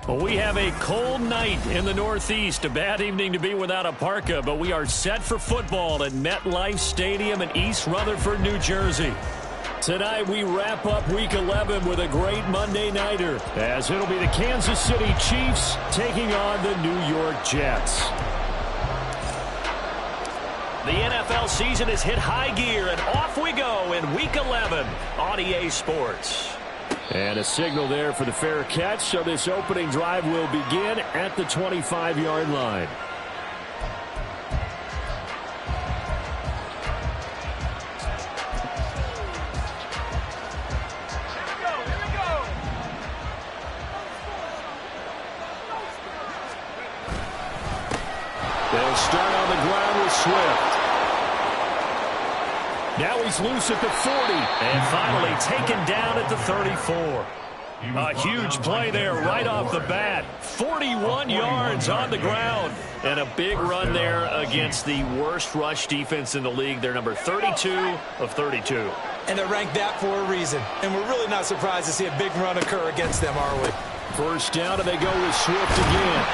Well, we have a cold night in the Northeast. A bad evening to be without a parka, but we are set for football at MetLife Stadium in East Rutherford, New Jersey. Tonight we wrap up Week 11 with a great Monday nighter, as it'll be the Kansas City Chiefs taking on the New York Jets. The NFL season has hit high gear, and off we go in Week 11 on EA Sports. And a signal there for the fair catch, so this opening drive will begin at the 25-yard line. They'll start on the ground with Swift. Now he's loose at the 40. And finally taken down at the 34. A huge play there right off the bat. 41 yards on the ground. And a big run there against the worst rush defense in the league. They're number 32 of 32. And they're ranked that for a reason. And we're really not surprised to see a big run occur against them, are we? First down, and they go with Swift again.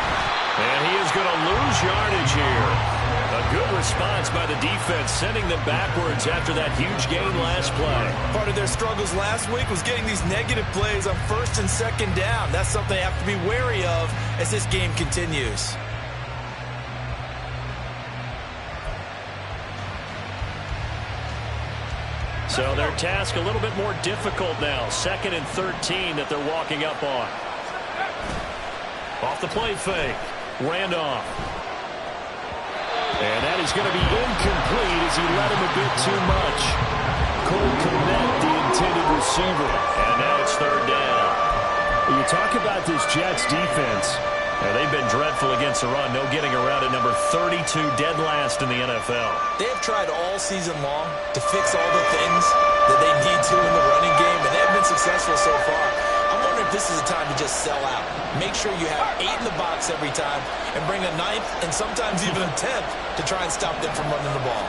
And he is going to lose yardage here. A good response by the defense, sending them backwards after that huge gain last play. Part of their struggles last week was getting these negative plays on first and second down. That's something they have to be wary of as this game continues. So their task a little bit more difficult now. 2nd and 13 that they're walking up on. Off the play fake. Randolph. And that is going to be incomplete as he let him a bit too much. Cole Kmet, the intended receiver. And now it's 3rd down. You talk about this Jets defense. They've been dreadful against the run. No getting around at number 32, dead last in the NFL. They have tried all season long to fix all the things that they need to in the running game, and they have been successful so far. I'm wondering if this is a time to just sell out. Make sure you have 8 in the box every time and bring a 9th and sometimes even a 10th to try and stop them from running the ball.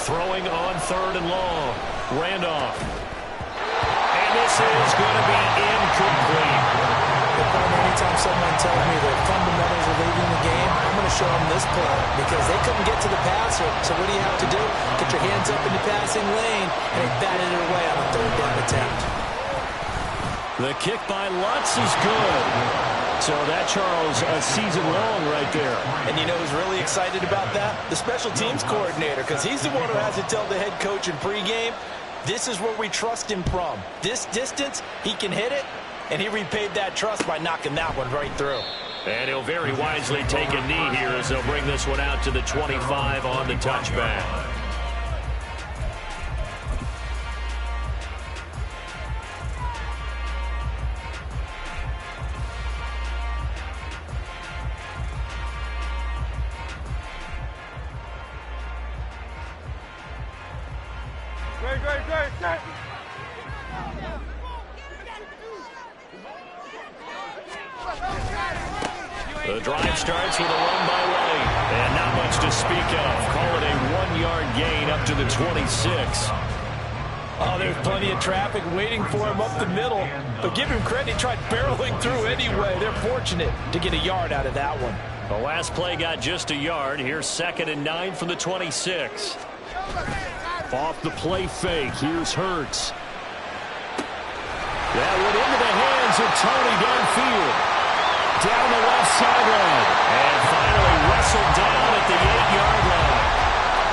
Throwing on 3rd and long. Randolph. And this is going to be incomplete. Anytime someone tells me the fundamentals are leaving the game, I'm going to show them this play because they couldn't get to the passer. So what do you have to do? Get your hands up in the passing lane, and they batted it away on a 3rd down attempt. The kick by Lutz is good. So that, Charles, a season long right there. And you know who's really excited about that? The special teams coordinator, because he's the one who has to tell the head coach in pregame, this is where we trust him from. This distance, he can hit it, and he repaid that trust by knocking that one right through. And he'll very wisely take a knee here as they'll bring this one out to the 25 on the touchback. The drive starts with a run by White, and not much to speak of. Call it a 1-yard gain up to the 26. Oh, there's plenty of traffic waiting for him up the middle. But give him credit, he tried barreling through anyway. They're fortunate to get a yard out of that one. The last play got just a yard. Here's 2nd and 9 from the 26. Off the play fake, here's Hurts. That went into the hands of Tony downfield. Down the left sideline. And finally wrestled down at the 8-yard line.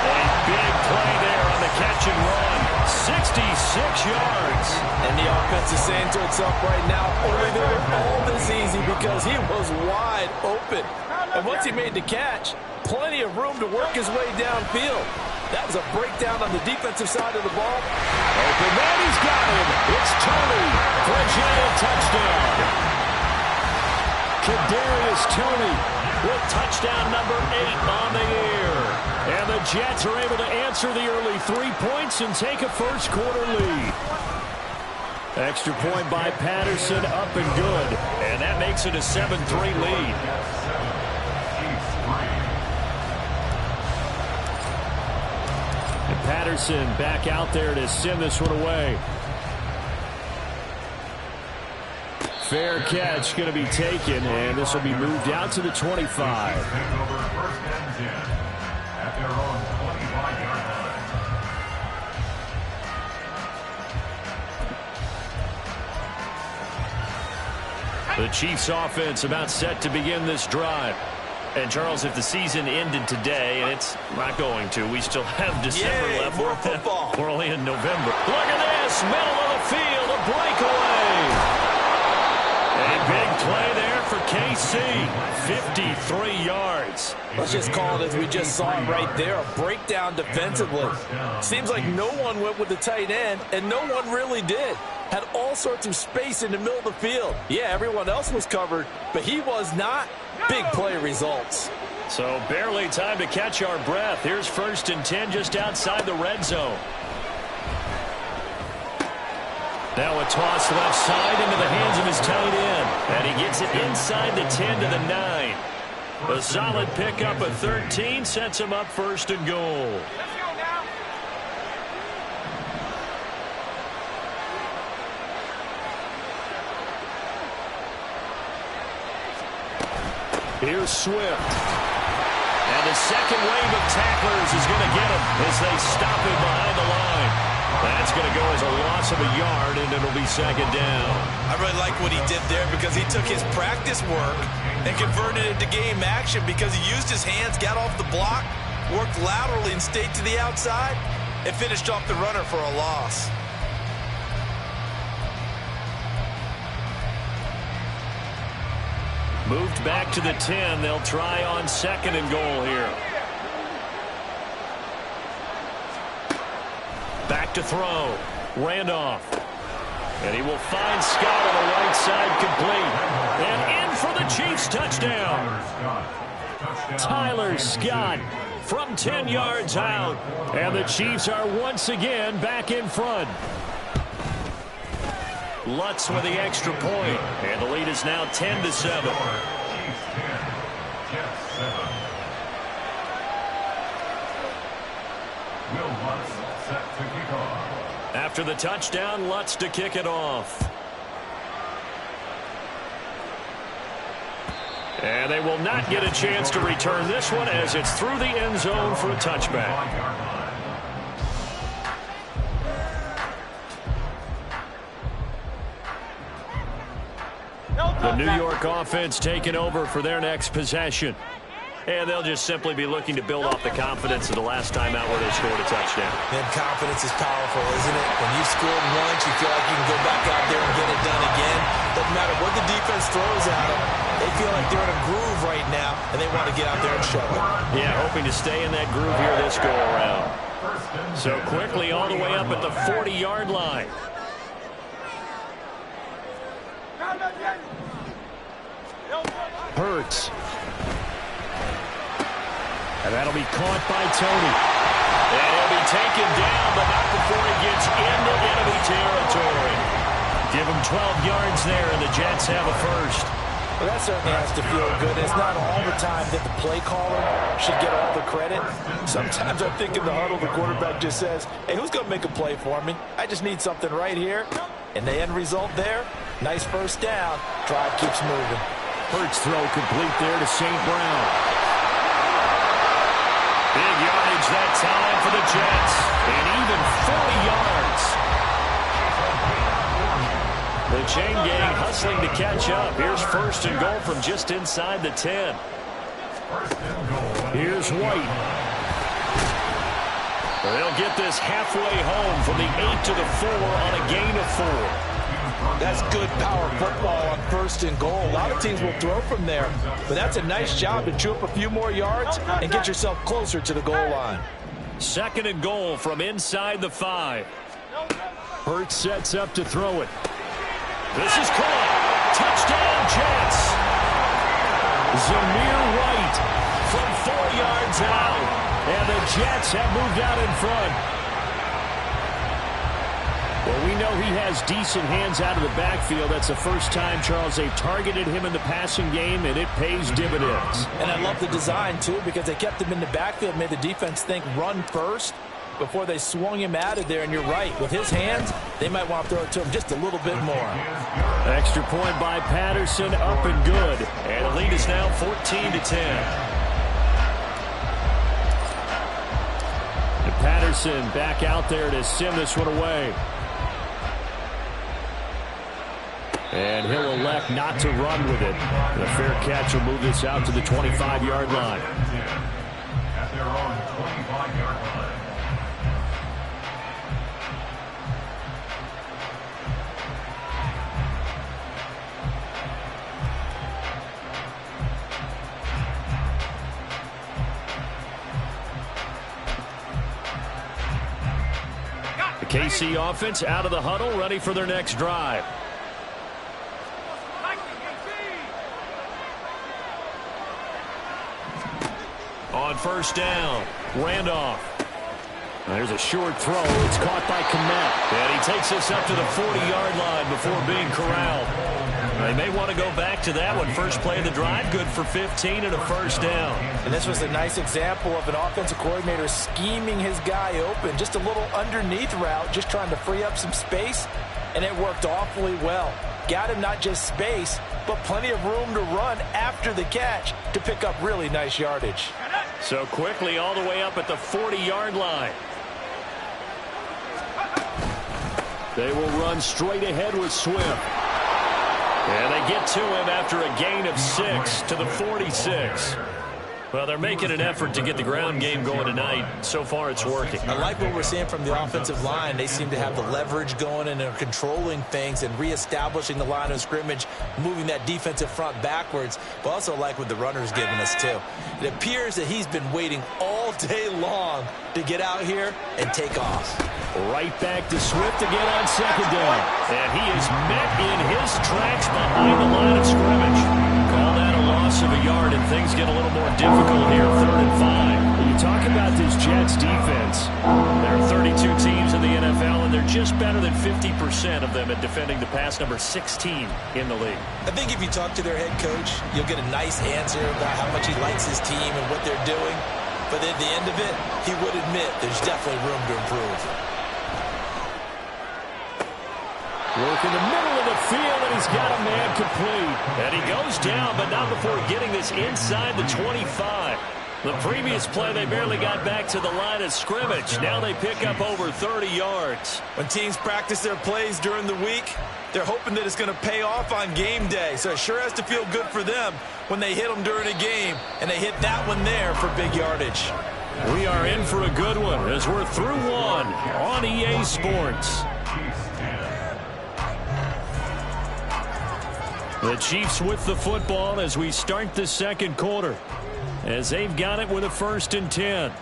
A big play there on the catch and run. 66 yards. And the offense is saying to itself right now, only they were all this easy because he was wide open. And once he made the catch, plenty of room to work his way downfield. That was a breakdown on the defensive side of the ball. Open man, he's got him. It's Tony for a giant touchdown. Kadarius Toney with touchdown number 8 on the year. And the the Jets are able to answer the early 3 points and take a first quarter lead. Extra point by Patterson, up and good. And that makes it a 7-3 lead. And Patterson back out there to send this one away. Fair catch going to be taken, and this will be moved out to the 25. The Chiefs offense about set to begin this drive. And, Charles, if the season ended today, and it's not going to, we still have December left. More football. We're only in November. Look at this. Middle of the field, a breakaway. A big play there for KC. 53 yards. Let's just call it as we just saw it right there. A breakdown defensively. Seems like no one went with the tight end, and no one really did. Had all sorts of space in the middle of the field. Yeah, everyone else was covered, but he was not. Big play results. So barely time to catch our breath. Here's 1st and 10 just outside the red zone. Now a toss left side into the hands of his tight end. And he gets it inside the 10 to the 9. A solid pickup of 13 sets him up 1st and goal. Here's Swift. And the second wave of tacklers is going to get him as they stop him behind the line. That's going to go as a loss of a yard, and it'll be 2nd down. I really like what he did there because he took his practice work and converted it to game action because he used his hands, got off the block, worked laterally and stayed to the outside, and finished off the runner for a loss. Moved back to the 10. They'll try on 2nd and goal here. Back to throw. Randolph. And he will find Scott on the right side complete. And in for the Chiefs touchdown. Tyler Scott from 10 yards out. And the Chiefs are once again back in front. Lutz with the extra point. And the lead is now 10-7. After the touchdown, Lutz to kick it off. And they will not get a chance to return this one as it's through the end zone for a touchback. The New York offense taking over for their next possession. And they'll just simply be looking to build off the confidence of the last time out where they scored a touchdown. And confidence is powerful, isn't it? When you've scored once, you feel like you can go back out there and get it done again. Doesn't matter what the defense throws at them. They feel like they're in a groove right now, and they want to get out there and show it. Yeah, hoping to stay in that groove here this go-around. So quickly all the way up at the 40-yard line. Hurts. And that'll be caught by Tony. And he'll be taken down, but not before he gets into enemy territory. Give him 12 yards there, and the Jets have a first. Well, that certainly has to feel good. It's not all the time that the play caller should get all the credit. Sometimes I think in the huddle, the quarterback just says, hey, who's going to make a play for me? I just need something right here. And the end result there, nice first down. Drive keeps moving. Hurts throw complete there to St. Brown. Big yardage that time for the Jets. And even 40 yards. The chain gang hustling to catch up. Here's 1st and goal from just inside the 10. Here's White. They'll get this halfway home from the 8 to the 4 on a gain of 4. That's good power football on 1st and goal. A lot of teams will throw from there, but that's a nice job to chew up a few more yards and get yourself closer to the goal line. 2nd and goal from inside the 5. Hurts sets up to throw it. This is caught. Touchdown, Jets. Zamir White from 4 yards out. And the Jets have moved out in front. Well, we know he has decent hands out of the backfield. That's the first time, Charles, they've targeted him in the passing game, and it pays dividends. And I love the design, too, because they kept him in the backfield, made the defense think run first before they swung him out of there. And you're right, with his hands, they might want to throw it to him just a little bit more. Extra point by Patterson, up and good. And the lead is now 14-10. Patterson back out there to send this one away. And he'll elect not to run with it. The fair catch will move this out to the 25-yard line. At their own 25-yard line. KC offense out of the huddle, ready for their next drive. On first down, Randolph. There's a short throw. It's caught by Kmet. And he takes this up to the 40-yard line before being corralled. They may want to go back to that one. First play of the drive, good for 15 and a first down. And this was a nice example of an offensive coordinator scheming his guy open. Just a little underneath route, just trying to free up some space, and it worked awfully well. Got him not just space, but plenty of room to run after the catch to pick up really nice yardage. So quickly all the way up at the 40-yard line. They will run straight ahead with Swift. And they get to him after a gain of 6 to the 46. Well, they're making an effort to get the ground game going tonight. So far, it's working. I like what we're seeing from the offensive line. They seem to have the leverage going, and they're controlling things and reestablishing the line of scrimmage, moving that defensive front backwards. But also like what the runner's giving us, too. It appears that he's been waiting all day long to get out here and take off. Right back to Swift again on second down. And he is met in his tracks behind the line of scrimmage. Call that a loss of a yard, and things get a little more difficult here, 3rd and 5. You talk about this Jets defense. There are 32 teams in the NFL, and they're just better than 50% of them at defending the pass, number 16 in the league. I think if you talk to their head coach, you'll get a nice answer about how much he likes his team and what they're doing. But at the end of it, he would admit there's definitely room to improve. Work in the middle of the field, and he's got a man complete. And he goes down, but not before getting this inside the 25. The previous play, they barely got back to the line of scrimmage. Now they pick up over 30 yards. When teams practice their plays during the week, they're hoping that it's going to pay off on game day. So it sure has to feel good for them when they hit them during a game, and they hit that one there for big yardage. We are in for a good one as we're through one on EA Sports. The Chiefs with the football as we start the second quarter, as they've got it with a 1st and 10.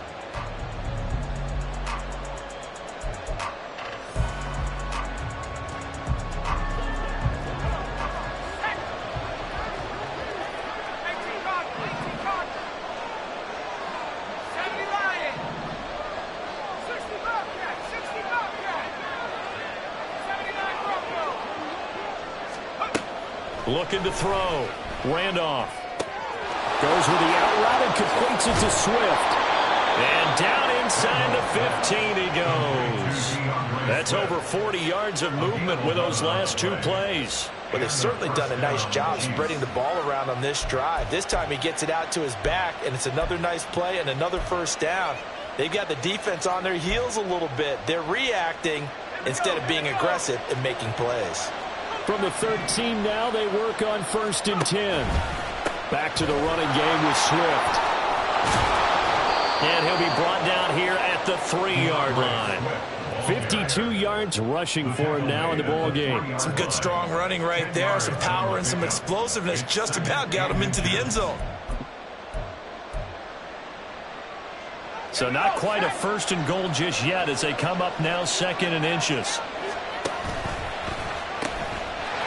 Looking to throw. Randolph goes with the out route and completes it to Swift. And down inside the 15 he goes. That's over 40 yards of movement with those last 2 plays. But they've certainly done a nice job spreading the ball around on this drive. This time he gets it out to his back, and it's another nice play and another first down. They've got the defense on their heels a little bit. They're reacting instead of being aggressive and making plays. From the 13 now, they work on 1st and 10. Back to the running game with Swift. And he'll be brought down here at the 3-yard line. 52 yards rushing for him now in the ball game. Some good strong running right there. Some power and some explosiveness just about got him into the end zone. So not quite a 1st and goal just yet as they come up now 2nd and inches.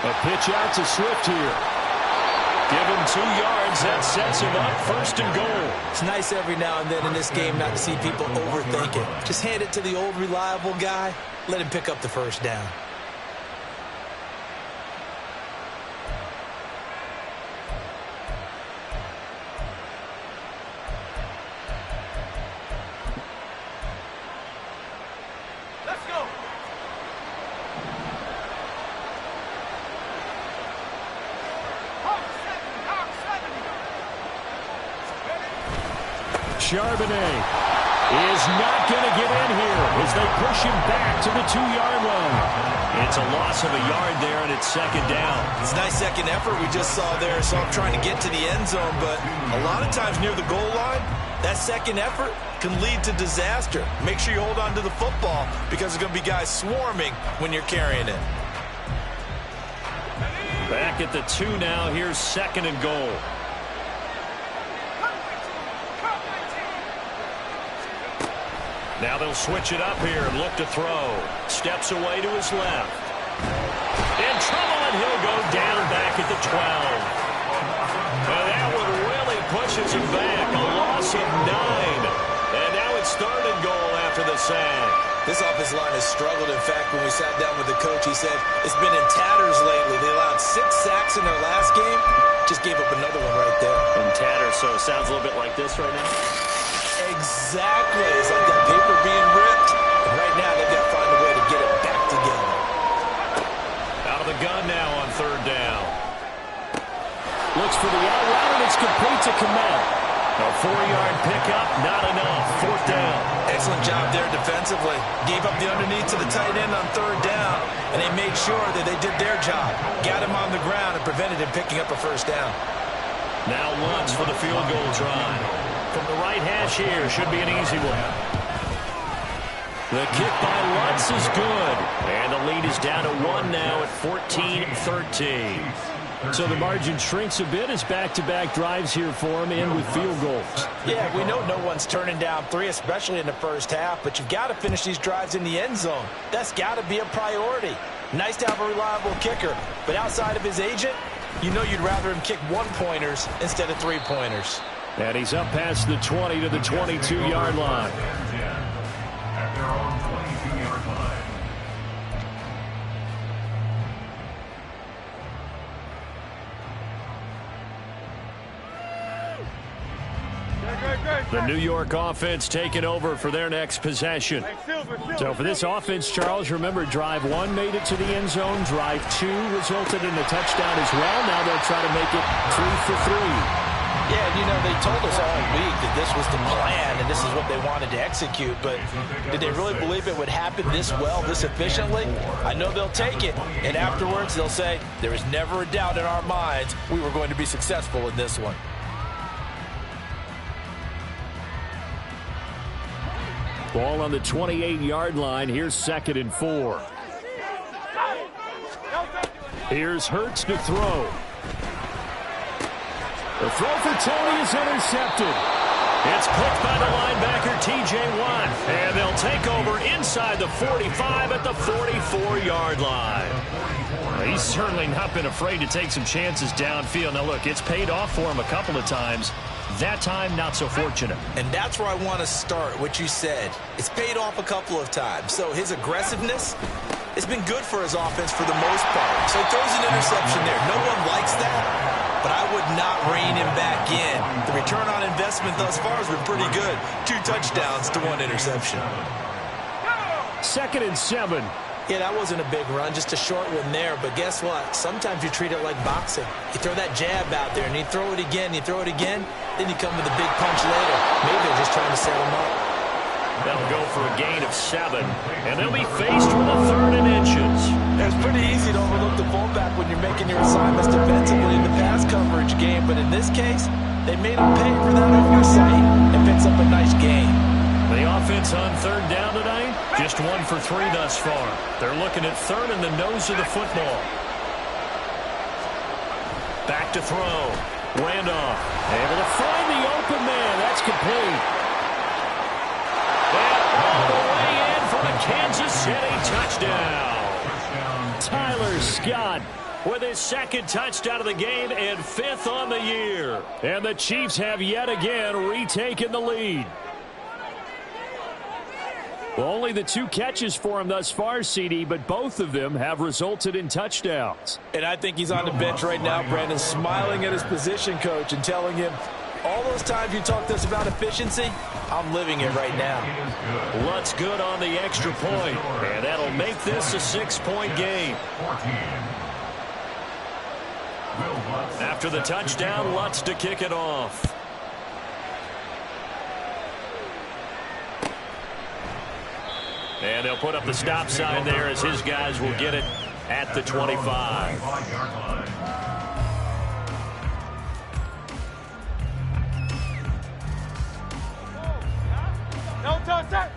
A pitch out to Swift here. Given 2 yards. That sets him up 1st and goal. It's nice every now and then in this game not to see people overthink it. Just hand it to the old reliable guy. Let him pick up the 1st down. Charbonnet is not going to get in here as they push him back to the 2-yard line. It's a loss of a yard there, and it's 2nd down. It's a nice second effort we just saw there, so I'm trying to get to the end zone, but a lot of times near the goal line, that second effort can lead to disaster. Make sure you hold on to the football because there's going to be guys swarming when you're carrying it. Back at the 2 now. Here's 2nd and goal. Now they'll switch it up here and look to throw. Steps away to his left. In trouble, and he'll go down back at the 12. And that one really pushes him back. A loss of 9. And now it's 3rd and goal after the sack. This offensive line has struggled. In fact, when we sat down with the coach, he said it's been in tatters lately. They allowed 6 sacks in their last game. Just gave up another one right there. In tatters, so it sounds a little bit like this right now. Exactly. It's like that paper being ripped. And right now, they've got to find a way to get it back together. Out of the gun now on 3rd down. Looks for the out route, and it's complete to Kmet. A 4-yard pickup, not enough. 4th down. Excellent job there defensively. Gave up the underneath to the tight end on 3rd down, and they made sure that they did their job. Got him on the ground and prevented him picking up a 1st down. Now Lutz for the field goal try. From the right hash here, should be an easy one. The kick by Lutz is good. And the lead is down to 1 now at 14-13. So the margin shrinks a bit as back-to-back drives here for him and with field goals. Yeah, we know no one's turning down 3, especially in the 1st half, but you've got to finish these drives in the end zone. That's got to be a priority. Nice to have a reliable kicker, but outside of his agent, you know you'd rather him kick 1-pointers instead of 3-pointers. And he's up past the 20 to the 22-yard line. At their own 22-yard line. The New York offense taking over for their next possession. So for this offense, Charles, remember, drive 1 made it to the end zone. Drive 2 resulted in a touchdown as well. Now they'll try to make it 3 for 3. Yeah, and you know, they told us all week that this was the plan and this is what they wanted to execute, but did they really believe it would happen this well, this efficiently? I know they'll take it, and afterwards they'll say, there was never a doubt in our minds we were going to be successful in this one. Ball on the 28-yard line. Here's 2nd and 4. Here's Hurts to throw. The throw for Tony is intercepted. It's picked by the linebacker, T.J. Watt. And they'll take over inside the 45 at the 44-yard line. He's certainly not been afraid to take some chances downfield. Now, look, it's paid off for him a couple of times. That time, not so fortunate. And that's where I want to start, what you said. It's paid off a couple of times. So his aggressiveness, it's been good for his offense for the most part. So he throws an interception there. No one likes that, but I would not rein him back in. The return on investment thus far has been pretty good. 2 touchdowns to 1 interception. 2nd and 7. Yeah, that wasn't a big run, just a short one there. But guess what? Sometimes you treat it like boxing. You throw that jab out there, and you throw it again, you throw it again, then you come with a big punch later. Maybe they're just trying to set him up. They'll go for a gain of 7, and they'll be faced with a 3rd and inches. It's pretty easy to overlook the fullback when you're making your assignments defensively in the pass coverage game. But in this case, they made him pay for that oversight and picks up a nice gain. The offense on 3rd down tonight, just 1 for 3 thus far. They're looking at 3rd in the nose of the football. Back to throw. Randolph able to find the open man. That's complete. And all the way in for a Kansas City touchdown. Tyler Scott with his second touchdown of the game and 5th on the year. And the Chiefs have yet again retaken the lead. Well, only the 2 catches for him thus far, CD, but both of them have resulted in touchdowns. And I think he's on the bench right now, Brandon, smiling at his position coach and telling him, all those times you talked to us about efficiency, I'm living it right now. Lutz good on the extra point, and that'll make this a 6-point game. After the touchdown, Lutz to kick it off. And they'll put up the stop sign there as his guys will get it at the 25.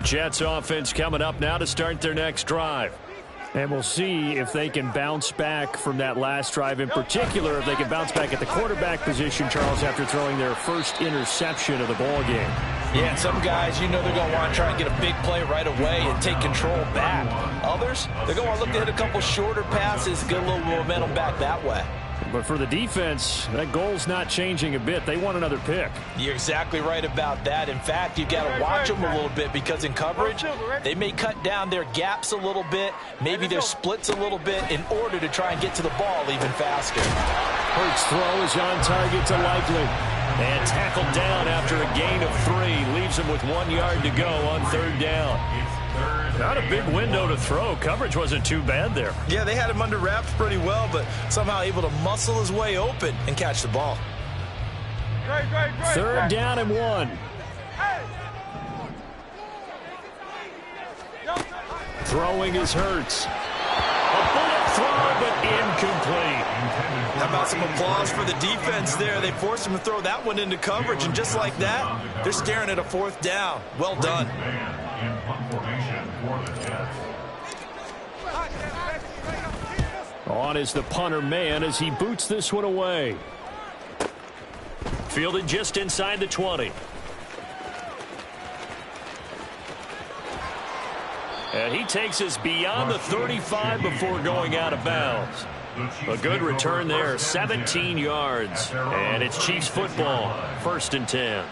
Jets offense coming up now to start their next drive. And we'll see if they can bounce back from that last drive, in particular if they can bounce back at the quarterback position, Charles, after throwing their first interception of the ball game. Yeah, and some guys, you know they're going to want to try and get a big play right away and take control back. Others, they're going to look to hit a couple shorter passes, get a little momentum back that way. But for the defense, that goal's not changing a bit. They want another pick. You're exactly right about that. In fact, you've got to watch them a little bit because in coverage, they may cut down their gaps a little bit, maybe their splits a little bit in order to try and get to the ball even faster. Hurts throw is on target to Likely. And tackled down after a gain of 3. Leaves him with 1 yard to go on 3rd down. Not a big window to throw. Coverage wasn't too bad there. Yeah, they had him under wraps pretty well, but somehow able to muscle his way open and catch the ball. 3rd down and 1. Throwing is Hurts. A bullet throw, but incomplete. How about some applause for the defense there? They forced him to throw that one into coverage, and just like that, they're staring at a 4th down. Well done. On is the punter man as he boots this one away. Fielded just inside the 20. And he takes us beyond the 35 before going out of bounds. A good return there, 17 yards. And it's Chiefs football, 1st and 10.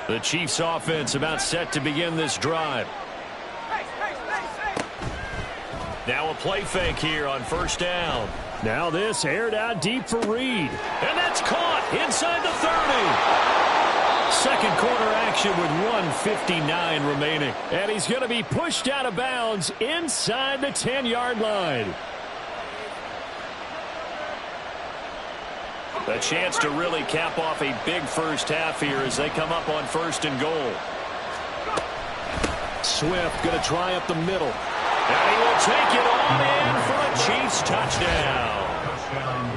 The Chiefs offense about set to begin this drive. Now a play fake here on 1st down. Now this aired out deep for Reed. And that's caught inside the 30. Second quarter action with 1:59 remaining. And he's going to be pushed out of bounds inside the 10-yard line. A chance to really cap off a big first half here as they come up on 1st and goal. Swift going to try up the middle. And he will take it on in for a Chiefs touchdown.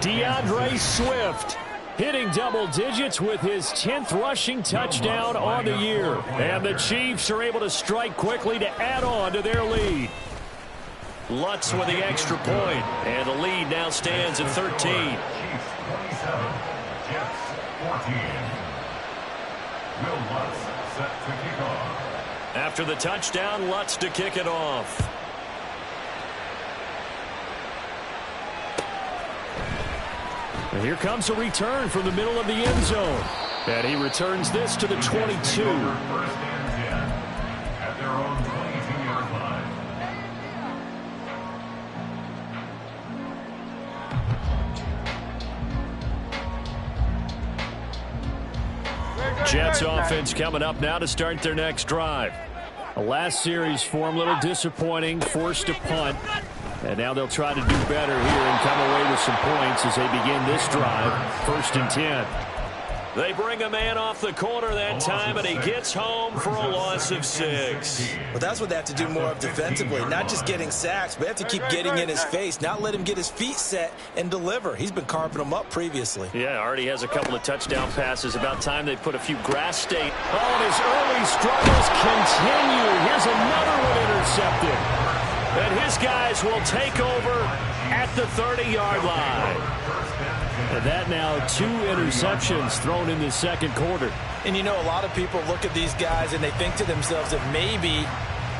DeAndre Swift hitting double digits with his 10th rushing touchdown on the year. And the Chiefs are able to strike quickly to add on to their lead. Lutz with the extra point, and the lead now stands at 13. Jets 14. Will Lutz set to kick off. After the touchdown, Lutz to kick it off. And here comes a return from the middle of the end zone. And he returns this to the 22. 1st and 10 at their own 22-yard line. Jets offense coming up now to start their next drive. The last series for them, a little disappointing, forced to punt. And now they'll try to do better here and come away with some points as they begin this drive. 1st and 10. They bring a man off the corner that time, and he gets home for a loss of 6. Well, that's what they have to do more of defensively. Not just getting sacks, but they have to keep getting in his face, not let him get his feet set and deliver. He's been carving them up previously. Yeah, already has a couple of touchdown passes. About time they put a few grass state. Oh, and his early struggles continue. Here's another one intercepted. And his these guys will take over at the 30-yard line. And that now 2 interceptions thrown in the second quarter. And you know, a lot of people look at these guys and they think to themselves that maybe,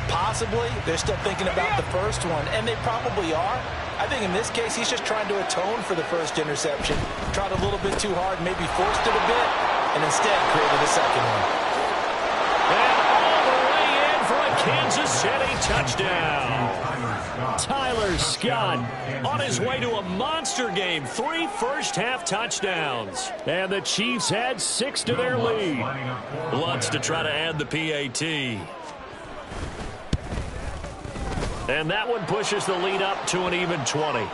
possibly, they're still thinking about the first one, and they probably are. I think in this case, he's just trying to atone for the first interception. Tried a little bit too hard, maybe forced it a bit, and instead created a second one. And all the way in for a Kansas City touchdown. Tyler Scott on his way to a monster game. 3 first-half touchdowns. And the Chiefs add 6 to their lead. Lutz to try to add the PAT. And that one pushes the lead up to an even 20.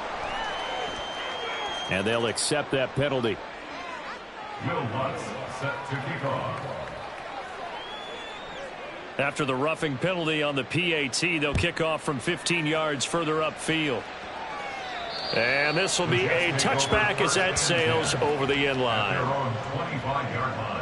And they'll accept that penalty. Will Lutz set to kick off. After the roughing penalty on the PAT, they'll kick off from 15 yards further upfield. And this will be a touchback as that sails over the end line. Their own 25-yard line.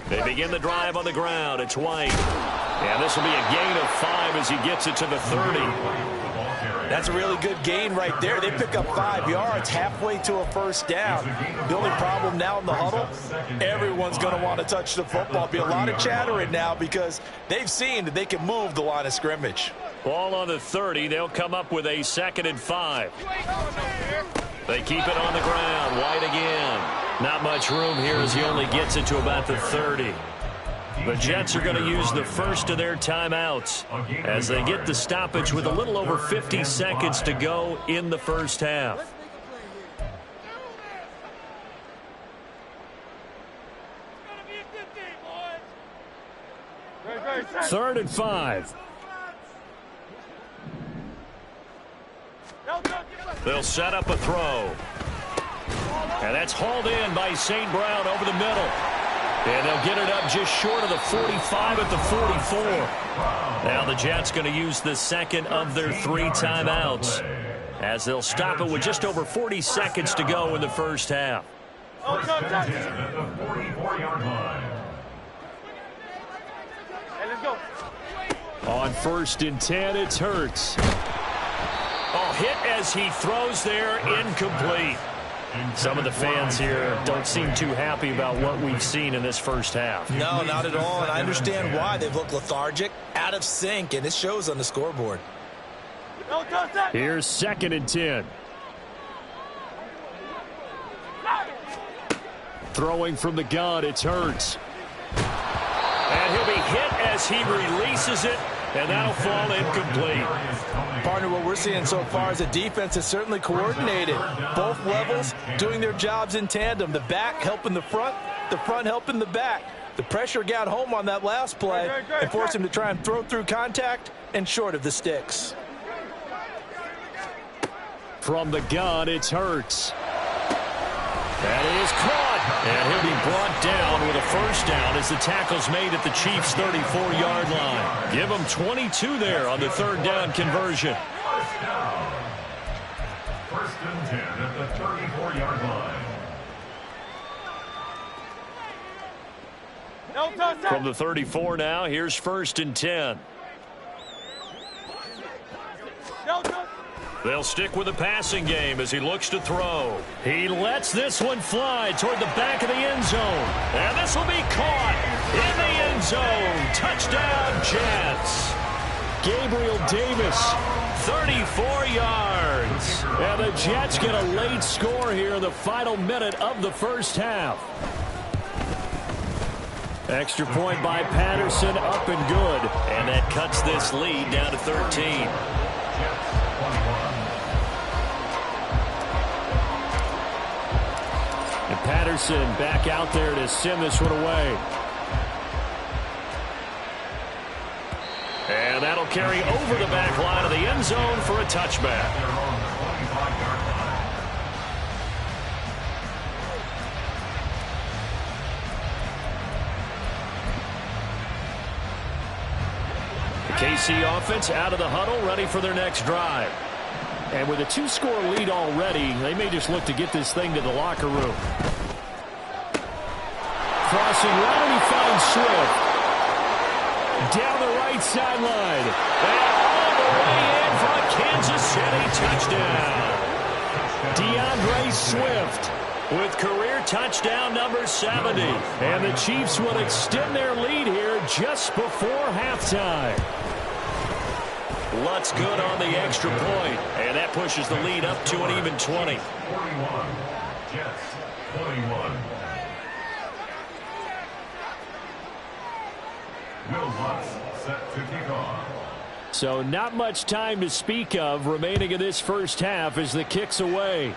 They begin the drive on the ground. It's White. And this will be a gain of 5 as he gets it to the 30. That's a really good gain right there. They pick up 5 yards halfway to a first down. The only problem now in the huddle, everyone's going to want to touch the football. Be a lot of chattering now because they've seen that they can move the line of scrimmage. Ball on the 30. They'll come up with a 2nd and 5. They keep it on the ground. White again. Not much room here as he only gets it to about the 30. The Jets are going to use the first of their timeouts as they get the stoppage with a little over 50 seconds to go in the first half. Third and 5. They'll set up a throw. And that's hauled in by St. Brown over the middle. And they'll get it up just short of the 45 at the 44. Now the Jets going to use the second of their 3 timeouts as they'll stop it with just over 40 seconds to go in the first half. At the 44-yard line. On 1st and 10, it's Hurts. Oh, hit as he throws there, incomplete. Some of the fans here don't seem too happy about what we've seen in this first half. No, not at all, and I understand why. They've looked lethargic, out of sync, and it shows on the scoreboard. Here's 2nd and 10. Throwing from the gun, it's Hurts. And he'll be hit as he releases it, and that'll fall incomplete. Partner, what we're seeing so far is the defense is certainly coordinated. Both levels doing their jobs in tandem. The back helping the front helping the back. The pressure got home on that last play and forced him to try and throw through contact and short of the sticks. From the gun, it's Hurts. That is caught. And he'll be brought down with a first down as the tackle's made at the Chiefs' 34-yard line. Give them 22 there on the 3rd down conversion. First down. 1st and 10 at the 34-yard line. From the 34 now, here's 1st and 10. They'll stick with the passing game as he looks to throw. He lets this one fly toward the back of the end zone. And this will be caught in the end zone. Touchdown, Jets. Gabriel Davis, 34 yards. And the Jets get a late score here in the final minute of the first half. Extra point by Patterson, up and good. And that cuts this lead down to 13. And Patterson back out there to send this one away. And that'll carry over the back line of the end zone for a touchback. Their own 25-yard line. 25 KC offense out of the huddle, ready for their next drive. And with a 2-score lead already, they may just look to get this thing to the locker room. Crossing right, and he finds Swift. Down the right sideline. And all the way in for a Kansas City touchdown. DeAndre Swift with career touchdown number 70. And the Chiefs will extend their lead here just before halftime. Lutz good on the extra point. And that pushes the lead up to an even 20. 41. Jets, 21. Will Lutz set to kick off. So not much time to speak of remaining in this first half as the kick's away.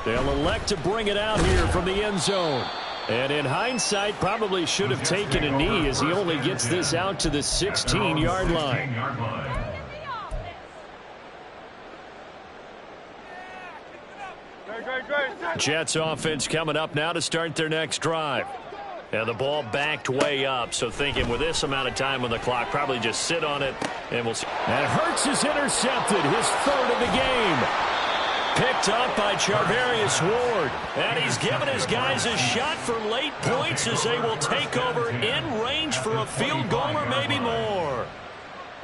They'll elect to bring it out here from the end zone. And in hindsight, probably should have taken a knee as he only gets this out to the 16-yard line. Jets offense coming up now to start their next drive. And the ball backed way up, so thinking with this amount of time on the clock, probably just sit on it, and we'll see. And Hurts is intercepted, his third of the game. Picked up by Charvarius Ward. And he's given his guys a shot for late points as they will take over in range for a field goal or maybe more.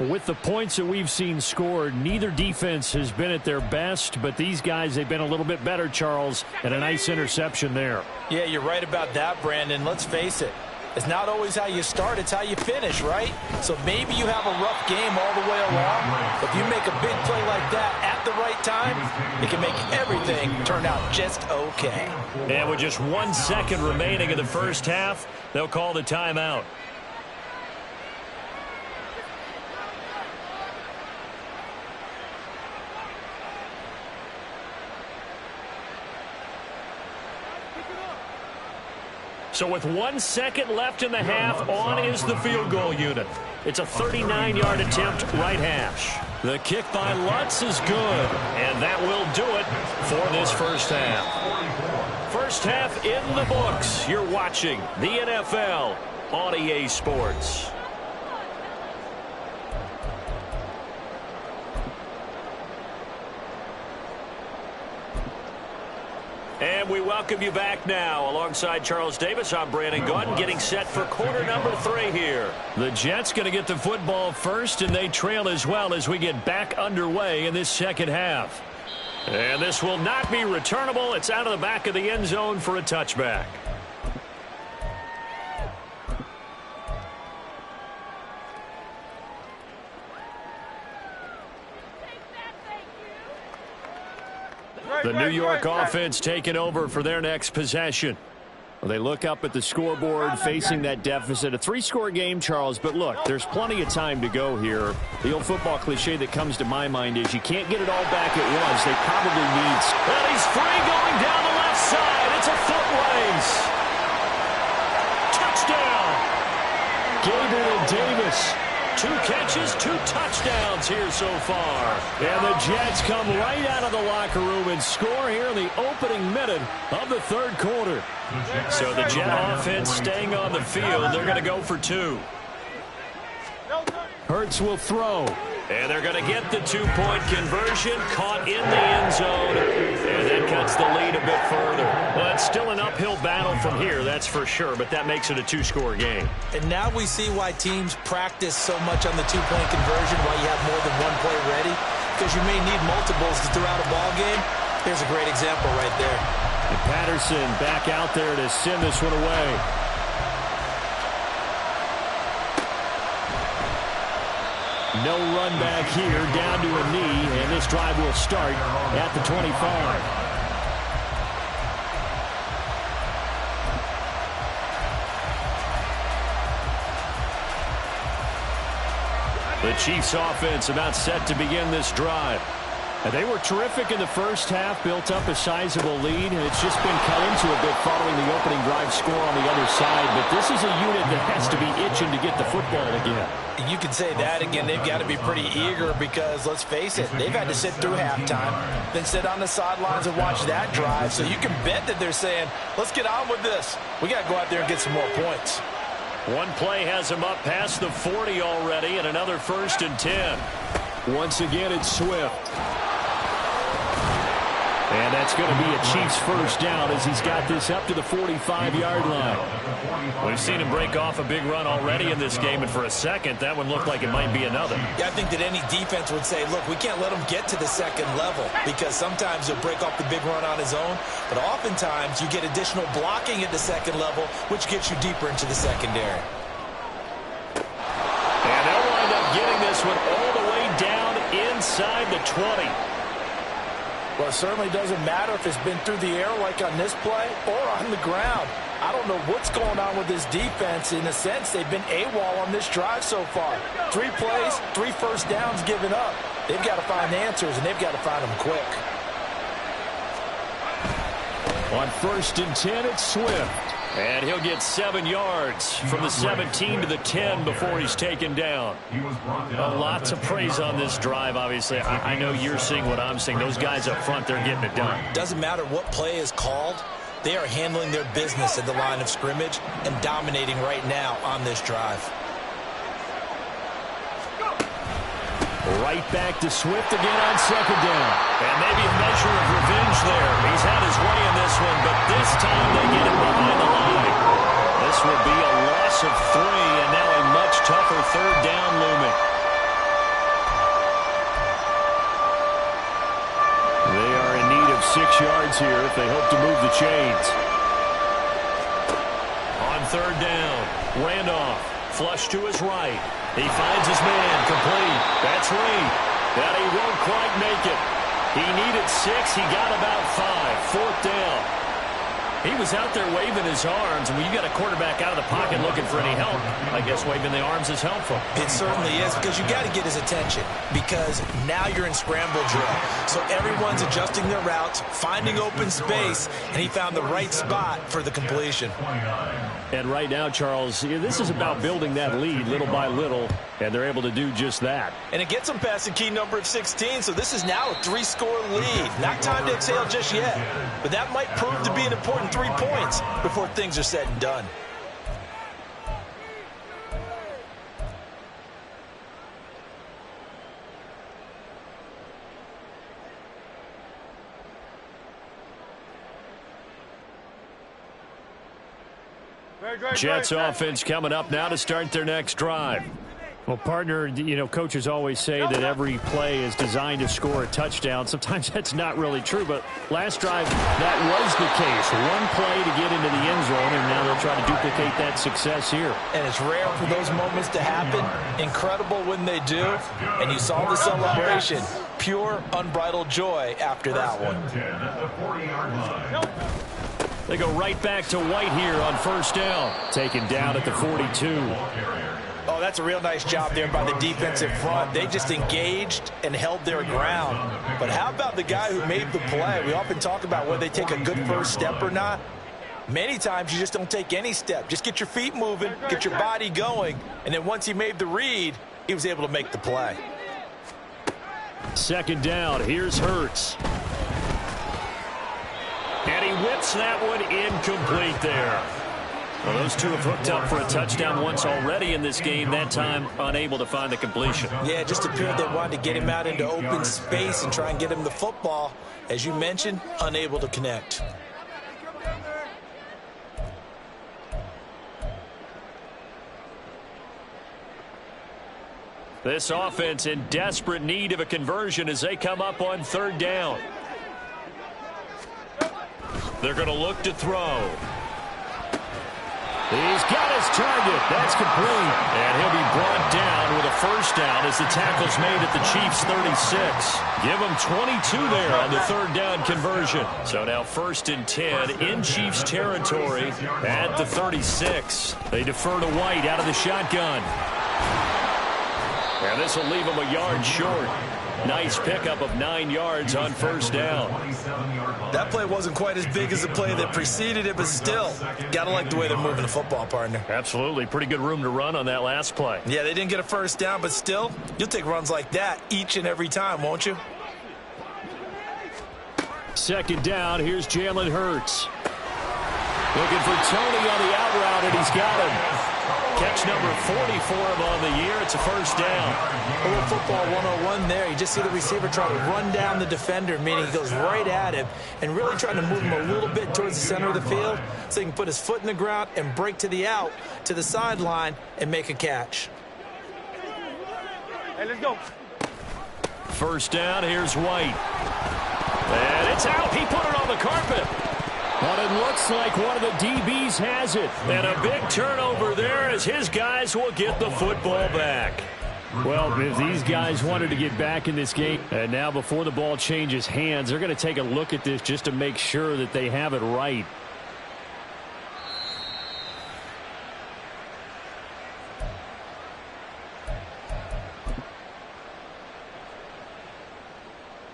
With the points that we've seen scored, neither defense has been at their best, but these guys, they've been a little bit better, Charles, and a nice interception there. Yeah, you're right about that, Brandon. Let's face it. It's not always how you start, it's how you finish, right? So maybe you have a rough game all the way along. If you make a big play like that at the right time, it can make everything turn out just okay. And with just 1 second remaining in the first half, they'll call the timeout. So with 1 second left in the half, on is the field goal unit. It's a 39-yard attempt, right hash. The kick by Lutz is good, and that will do it for this first half. First half in the books. You're watching the NFL on EA Sports. And we welcome you back now. Alongside Charles Davis, I'm Brandon Gaudin, getting set for quarter number 3 here. The Jets going to get the football first, and they trail as well as we get back underway in this second half. And this will not be returnable. It's out of the back of the end zone for a touchback. The New York offense taking over for their next possession. Well, they look up at the scoreboard facing that deficit. A 3-score game, Charles, but look, there's plenty of time to go here. The old football cliche that comes to my mind is you can't get it all back at once. They probably need... And he's free going down the left side. It's a foot race. Touchdown. Gabriel Davis. 2 catches, 2 touchdowns here so far. And the Jets come right out of the locker room and score here in the opening minute of the third quarter. So the Jet offense staying on the field. They're going to go for 2. Hurts will throw. And they're going to get the 2-point conversion, caught in the end zone, and that cuts the lead a bit further. Well, it's still an uphill battle from here, that's for sure, but that makes it a 2-score game. And now we see why teams practice so much on the 2-point conversion, why you have more than 1 play ready, because you may need multiples to throw out a ball game. Here's a great example right there. And Patterson back out there to send this one away. No run back here, down to a knee, and this drive will start at the 25. The Chiefs offense about set to begin this drive. And they were terrific in the first half, built up a sizable lead, and it's just been cut into a bit following the opening drive score on the other side. But this is a unit that has to be itching to get the football again. You can say that again. They've got to be pretty eager because, let's face it, they've had to sit through halftime, then sit on the sidelines and watch that drive. So you can bet that they're saying, let's get on with this. We got to go out there and get some more points. One play has him up past the 40 already, and another 1st and 10. Once again, it's Swift. And that's going to be a Chiefs first down as he's got this up to the 45-yard line. We've seen him break off a big run already in this game, and for a second, that one looked like it might be another. Yeah, I think that any defense would say, look, we can't let him get to the second level because sometimes he'll break off the big run on his own, but oftentimes you get additional blocking at the second level, which gets you deeper into the secondary. And they'll wind up getting this one all the way down inside the 20. Well, it certainly doesn't matter if it's been through the air like on this play or on the ground. I don't know what's going on with this defense. In a sense, they've been AWOL on this drive so far. 3 plays, 3 first downs given up. They've got to find answers, and they've got to find them quick. On 1st and 10, it's Swift. And he'll get 7 yards from the 17 to the 10 before he's taken down. Lots of praise on this drive, obviously. I know you're seeing what I'm seeing. Those guys up front, they're getting it done. Doesn't matter what play is called. They are handling their business at the line of scrimmage and dominating right now on this drive. Right back to Swift again on 2nd down. And maybe a measure of revenge there. He's had his way in this one, but this time they get it behind the line. This will be a loss of 3, and now a much tougher 3rd down looming. They are in need of 6 yards here if they hope to move the chains. On 3rd down, Randolph, flush to his right. He finds his man, complete. That's Reed. That he won't quite make it. He needed 6. He got about 5. 4th down. He was out there waving his arms, and when you got a quarterback out of the pocket looking for any help, I guess waving the arms is helpful. It certainly is, because you got to get his attention, because now you're in scramble drill. So everyone's adjusting their routes, finding open space, and he found the right spot for the completion. And right now, Charles, this is about building that lead little by little, and they're able to do just that. And it gets them past the key number of 16, so this is now a 3-score lead. Not time to exhale just yet, but that might prove to be an important 3 points before things are said and done. Jets offense coming up now to start their next drive. Well, partner, you know, coaches always say that every play is designed to score a touchdown. Sometimes that's not really true, but last drive, that was the case. 1 play to get into the end zone, and now they'll try to duplicate that success here. And it's rare for those moments to happen. Incredible when they do. And you saw the celebration. Pure, unbridled joy after that one. They go right back to White here on 1st down. Taken down at the 42. Oh, that's a real nice job there by the defensive front. They just engaged and held their ground. But how about the guy who made the play? We often talk about whether they take a good first step or not. Many times you just don't take any step. Just get your feet moving, get your body going, and then once he made the read, he was able to make the play. 2nd down, here's Hurts. And he whips that one incomplete there. Well, those two have hooked up for a touchdown once already in this game, that time unable to find the completion. Yeah, it just appeared they wanted to get him out into open space and try and get him the football. As you mentioned, unable to connect. This offense in desperate need of a conversion as they come up on 3rd down. They're going to look to throw. He's got his target. That's complete. And he'll be brought down with a 1st down as the tackle's made at the Chiefs' 36. Give them 22 there on the 3rd down conversion. So now 1st and 10 in Chiefs territory at the 36. They defer to White out of the shotgun. And this will leave him a yard short. Nice pickup of 9 yards on 1st down. That play wasn't quite as big as the play that preceded it, but still, got to like the way they're moving the football, partner. Absolutely. Pretty good room to run on that last play. Yeah, they didn't get a 1st down, but still, you'll take runs like that each and every time, won't you? 2nd down, here's Jalen Hurts. Looking for Tony on the out route, and he's got him. Catch number 40 for him on the year. It's a first down. A little football 101 there. You just see the receiver try to run down the defender, meaning he goes right at him and really trying to move him a little bit towards the center of the field so he can put his foot in the ground and break to the out, to the sideline, and make a catch. Hey, let's go. First down, here's White. And it's out. He put it on the carpet. But it looks like one of the DBs has it. And a big turnover there as his guys will get the football back. Well, if these guys wanted to get back in this game, and now before the ball changes hands, they're going to take a look at this just to make sure that they have it right.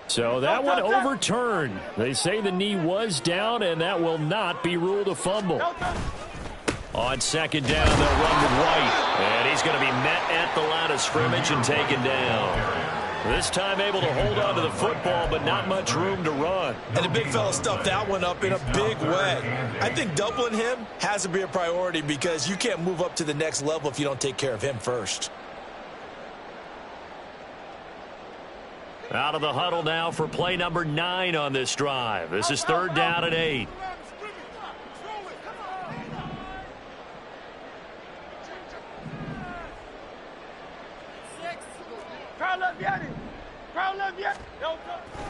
So that one overturned. They say the knee was down, and that will not be ruled a fumble. On second down, they'll run with White. And he's going to be met at the line of scrimmage and taken down. This time able to hold on to the football, but not much room to run. And the big fella stuffed that one up in a big way. I think doubling him has to be a priority because you can't move up to the next level if you don't take care of him first. Out of the huddle now for play number 9 on this drive. This is third down and 8.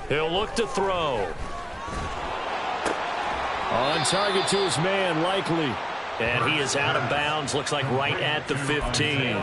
He'll look to throw. On target to his man, Likely. And he is out of bounds, looks like right at the 15.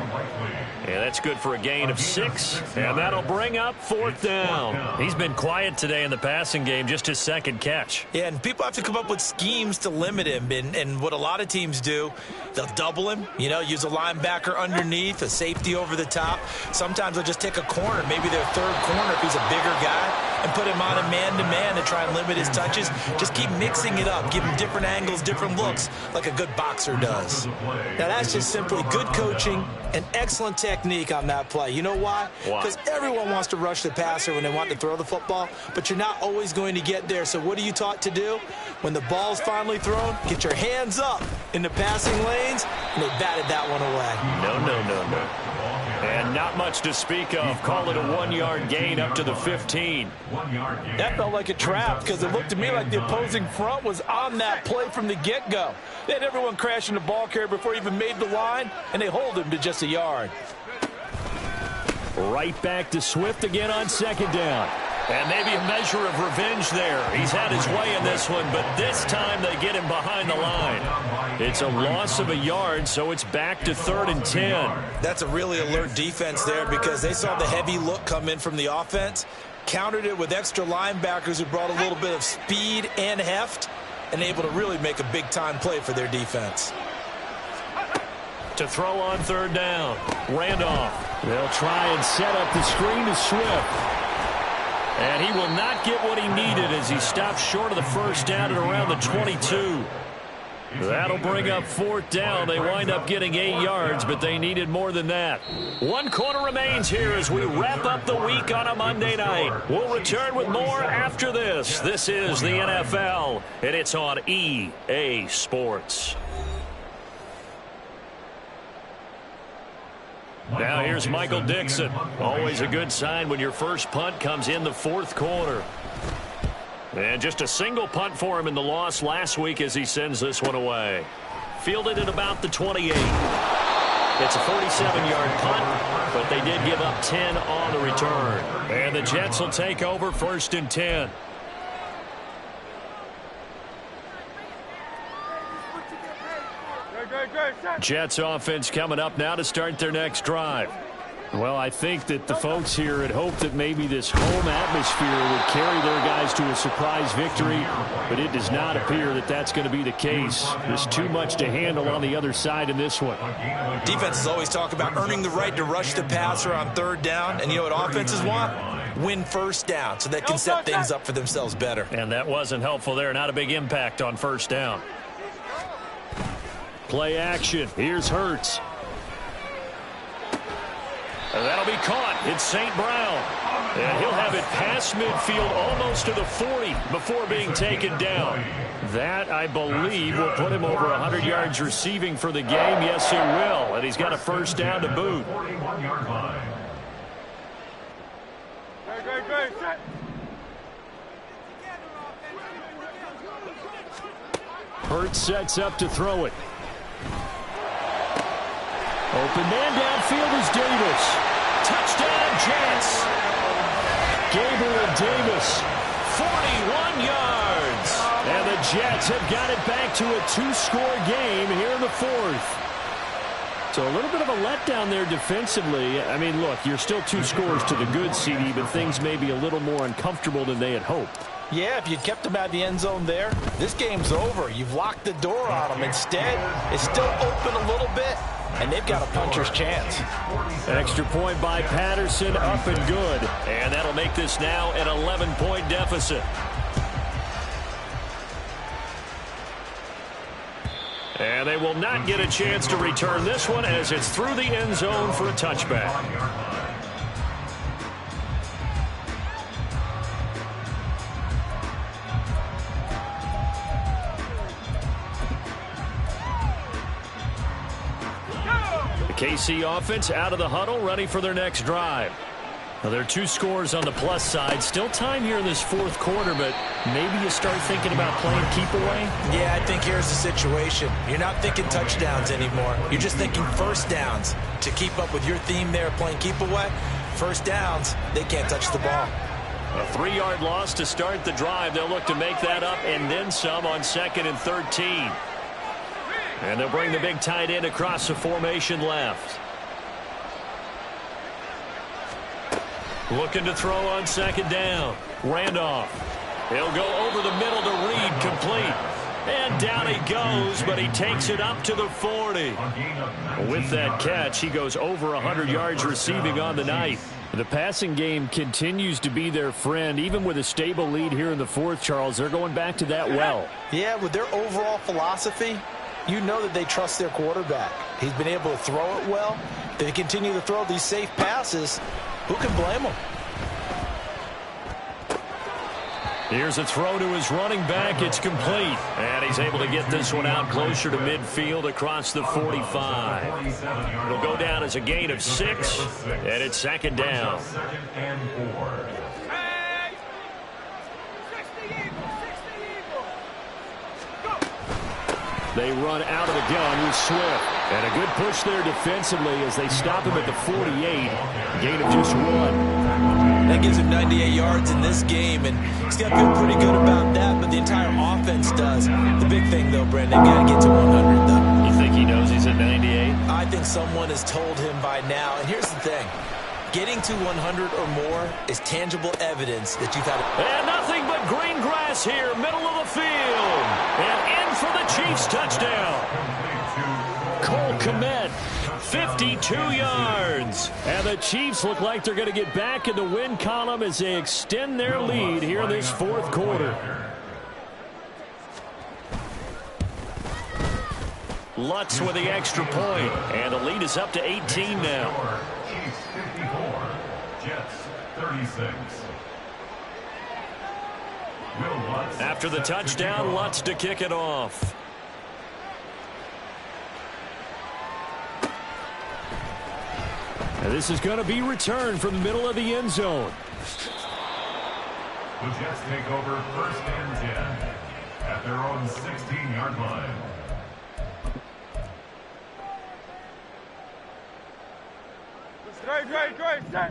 Yeah, that's good for a gain of 6. And that'll bring up fourth down. He's been quiet today in the passing game, just his second catch. Yeah, and people have to come up with schemes to limit him. And what a lot of teams do, they'll double him, use a linebacker underneath, a safety over the top. Sometimes they'll just take a corner, maybe their third corner if he's a bigger guy, and put him on a man-to-man to try and limit his touches. Just keep mixing it up, give him different angles, different looks, like a good boxer does. Now, that's just simply good coaching and excellent technique on that play. You know why? Because everyone wants to rush the passer when they want to throw the football, but you're not always going to get there. So what are you taught to do? When the ball's finally thrown, get your hands up in the passing lanes, and they batted that one away. No. And not much to speak of. Call it a 1-yard gain up to the 15. That felt like a trap because it looked to me like the opposing front was on that play from the get-go. They had everyone crashing the ball carrier before he even made the line, and they hold him to just a yard. Right back to Swift again on second down. And maybe a measure of revenge there. He's had his way in this one, but this time they get him behind the line. It's a loss of a yard, so it's back to 3rd and 10. That's a really alert defense there because they saw the heavy look come in from the offense, countered it with extra linebackers who brought a little bit of speed and heft, and able to really make a big-time play for their defense. To throw on third down, Randolph. They'll try and set up the screen to Swift. And he will not get what he needed as he stops short of the first down at around the 22. That'll bring up fourth down. They wind up getting 8 yards, but they needed more than that. 1 quarter remains here as we wrap up the week on a Monday night. We'll return with more after this. This is the NFL, and it's on EA Sports. Now here's Michael Dixon. Always a good sign when your first punt comes in the fourth quarter. And just a single punt for him in the loss last week as he sends this one away. Fielded at about the 28. It's a 47-yard punt, but they did give up 10 on the return. And the Jets will take over 1st and 10. Jets offense coming up now to start their next drive. Well, I think that the folks here had hoped that maybe this home atmosphere would carry their guys to a surprise victory, but it does not appear that that's going to be the case. There's too much to handle on the other side in this one. Defenses always talk about earning the right to rush the passer on third down, and you know what offenses want? Win first down so they can set things up for themselves better. And that wasn't helpful there. Not a big impact on first down. Play action. Here's Hurts. And that'll be caught. It's St. Brown. And he'll have it past midfield almost to the 40 before being taken down. That, I believe, will put him over 100 yards receiving for the game. Yes, it will. And he's got a first down to boot. Hurts sets up to throw it. Open man downfield is Davis. Touchdown, Jets. Gabriel Davis, 41 yards. And the Jets have got it back to a 2-score game here in the fourth. So a little bit of a letdown there defensively. I mean, look, you're still 2 scores to the good, CD, but things may be a little more uncomfortable than they had hoped. Yeah, if you kept them out of the end zone there, this game's over. You've locked the door on them. Instead, it's still open a little bit, and they've got a puncher's chance. Extra point by Patterson, up and good. And that'll make this now an 11-point deficit. And they will not get a chance to return this one as it's through the end zone for a touchback. KC offense out of the huddle, ready for their next drive. Now, there are 2 scores on the plus side. Still time here in this fourth quarter, but maybe you start thinking about playing keep away? Yeah, I think here's the situation. You're not thinking touchdowns anymore. You're just thinking first downs. To keep up with your theme there, playing keep away, first downs, they can't touch the ball. A 3-yard loss to start the drive. They'll look to make that up and then some on 2nd and 13. And they'll bring the big tight end across the formation left. Looking to throw on 2nd down. Randolph. He'll go over the middle to Reed, complete. And down he goes, but he takes it up to the 40. With that catch, he goes over 100 yards receiving on the night. The passing game continues to be their friend. Even with a stable lead here in the fourth, Charles, they're going back to that well. Yeah, with their overall philosophy, you know that they trust their quarterback. He's been able to throw it well. They continue to throw these safe passes. Who can blame them? Here's a throw to his running back. It's complete. And he's able to get this one out closer to midfield across the 45. It'll go down as a gain of 6, and it's 2nd down. They run out of the gun with Swift. And a good push there defensively as they stop him at the 48. Gain of just 1. That gives him 98 yards in this game, and he's got to feel pretty good about that, but the entire offense does. The big thing, though, Brandon, got to get to 100, though. You think he knows he's at 98? I think someone has told him by now. And here's the thing. Getting to 100 or more is tangible evidence that you've had it. And nothing but green grass here, middle of the field. And in for the Chiefs touchdown. Cole Kmet, 52 yards. And the Chiefs look like they're going to get back in the win column as they extend their lead here in this fourth quarter. Lutz with the extra point. And the lead is up to 18 now. Chiefs 54, Jets 36. After the touchdown, Lutz to kick it off. And this is going to be returned from the middle of the end zone. The Jets take over 1st and 10 at their own 16-yard line.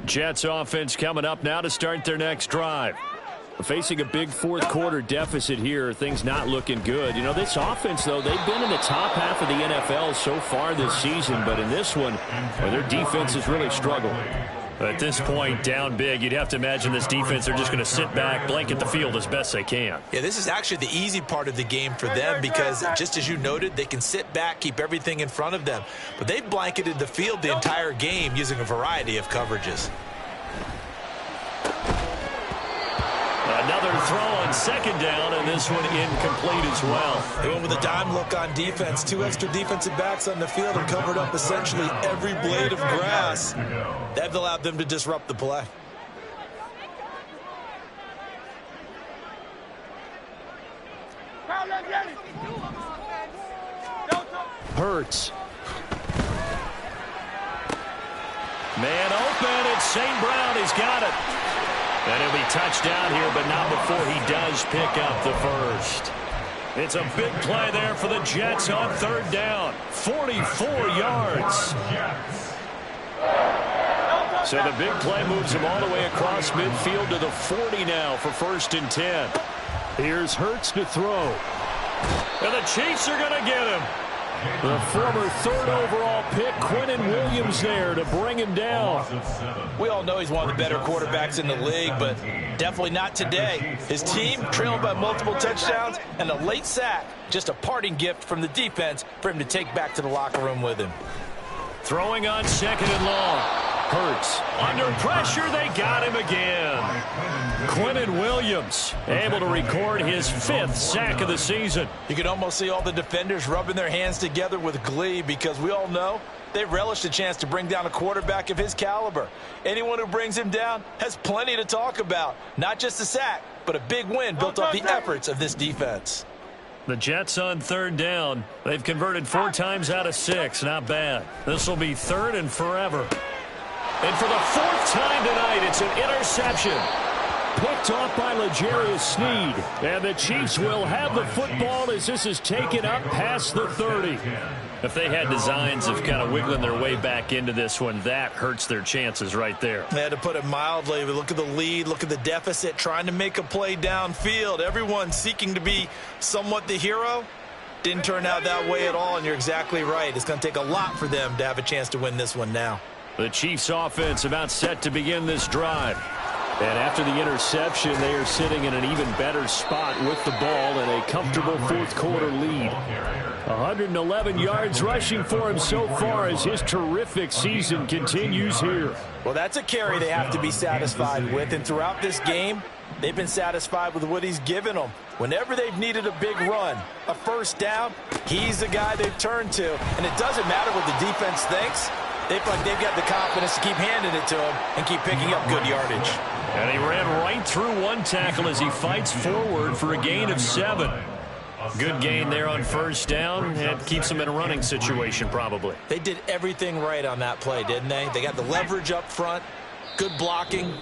Jets offense coming up now to start their next drive. Facing a big fourth quarter deficit here, things not looking good. You know, this offense, though, they've been in the top half of the NFL so far this season, but in this one, their defense has really struggled. At this point, down big, you'd have to imagine this defense, they're just going to sit back, blanket the field as best they can. Yeah, this is actually the easy part of the game for them because, just as you noted, they can sit back, keep everything in front of them. But they've blanketed the field the entire game using a variety of coverages. Another throw on 2nd down, and this one incomplete as well. They went with a dime look on defense. 2 extra defensive backs on the field and covered up essentially every blade of grass. That allowed them to disrupt the play. Hurts. Man open, it's St. Brown. He's got it. And he'll be touched down here, but not before he does pick up the first. It's a big play there for the Jets on third down. 44 yards. So the big play moves him all the way across midfield to the 40 now for 1st and 10. Here's Hurts to throw. And the Chiefs are going to get him. The former 3rd overall pick, Quinnen Williams, there to bring him down. We all know he's one of the better quarterbacks in the league, but definitely not today. His team trailing by multiple touchdowns and a late sack. Just a parting gift from the defense for him to take back to the locker room with him. Throwing on 2nd and long. Hurts under pressure. They got him again. Quinnen Williams able to record his 5th sack of the season. You can almost see all the defenders rubbing their hands together with glee because we all know they relish the chance to bring down a quarterback of his caliber. Anyone who brings him down has plenty to talk about. Not just a sack, but a big win built off the efforts of this defense. The Jets on 3rd down. They've converted 4 times out of 6. Not bad. This will be 3rd and forever. And for the 4th time tonight, it's an interception. Picked off by L'Jarius Sneed. And the Chiefs will have the football as this is taken up past the 30. If they had designs of kind of wiggling their way back into this one, that hurts their chances right there. They had to put it mildly. Look at the lead, look at the deficit, trying to make a play downfield. Everyone seeking to be somewhat the hero. Didn't turn out that way at all, and you're exactly right. It's going to take a lot for them to have a chance to win this one now. The Chiefs offense about set to begin this drive. And after the interception, they are sitting in an even better spot with the ball and a comfortable 4th quarter lead. 111 yards rushing for him so far as his terrific season continues here. Well, that's a carry they have to be satisfied with, and throughout this game, they've been satisfied with what he's given them. Whenever they've needed a big run, a 1st down, he's the guy they've turned to. And it doesn't matter what the defense thinks. They feel like they've got the confidence to keep handing it to him and keep picking up good yardage. And he ran right through one tackle as he fights forward for a gain of 7. Good gain there on 1st down. It keeps them in a running situation probably. They did everything right on that play, didn't they? They got the leverage up front, good blocking,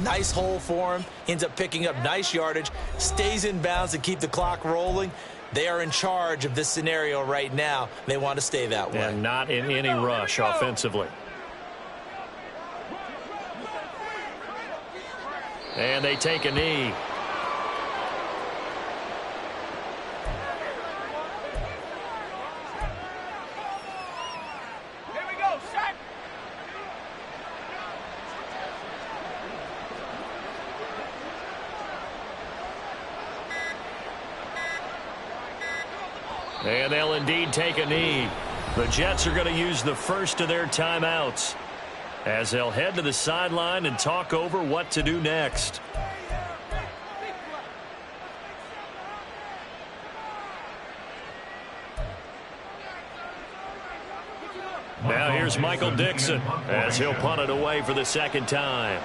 nice hole for him. Ends up picking up nice yardage, stays in bounds to keep the clock rolling. They are in charge of this scenario right now. They want to stay that way. And not in any rush offensively. And they take a knee. Here we go, sack. And they'll indeed take a knee. The Jets are going to use the first of their timeouts as they'll head to the sideline and talk over what to do next. Now here's Michael Dixon as he'll punt it away for the 2nd time.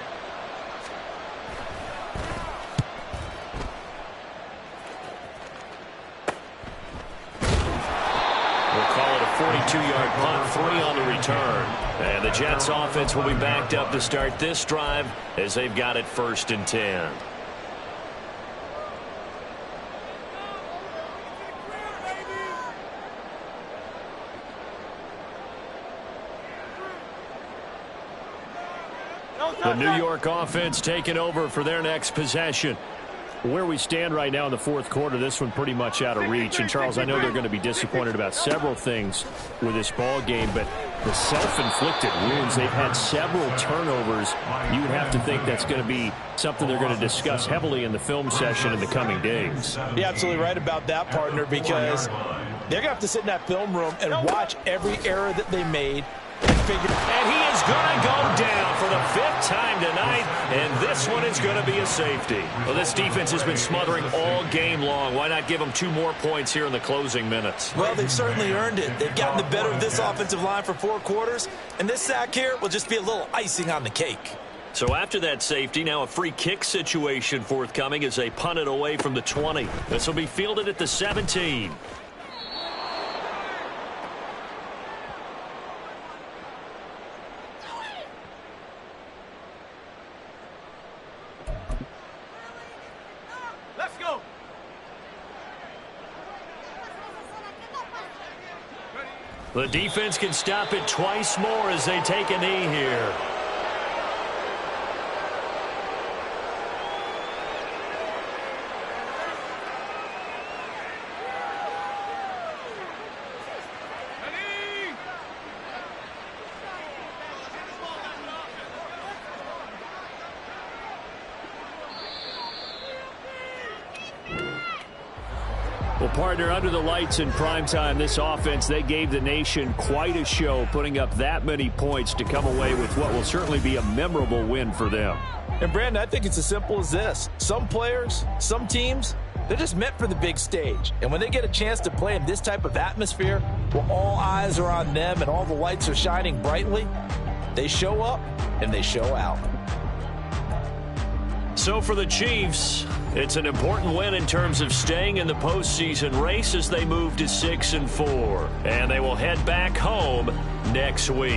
We'll call it a 42-yard punt, 3 on the return. And the Jets offense will be backed up to start this drive as they've got it 1st and 10. The New York offense taking over for their next possession. Where we stand right now in the 4th quarter, this one pretty much out of reach. And, Charles, I know they're going to be disappointed about several things with this ball game, but the self-inflicted wounds, they've had several turnovers. You would have to think that's going to be something they're going to discuss heavily in the film session in the coming days. You're absolutely right about that, partner, because they're going to have to sit in that film room and watch every error that they made. And he is going to go down for the 5th time tonight, and this one is going to be a safety. Well, this defense has been smothering all game long. Why not give them 2 more points here in the closing minutes? Well, they've certainly earned it. They've gotten the better of this offensive line for 4 quarters, and this sack here will just be a little icing on the cake. So after that safety, now a free kick situation forthcoming as they punt it away from the 20. This will be fielded at the 17. The defense can stop it twice more as they take a knee here. Well, partner, under the lights in primetime, this offense, they gave the nation quite a show, putting up that many points to come away with what will certainly be a memorable win for them. And, Brandon, I think it's as simple as this. Some players, some teams, they're just meant for the big stage. And when they get a chance to play in this type of atmosphere, where all eyes are on them and all the lights are shining brightly, they show up and they show out. So for the Chiefs, it's an important win in terms of staying in the postseason race as they move to 6-4. And they will head back home next week.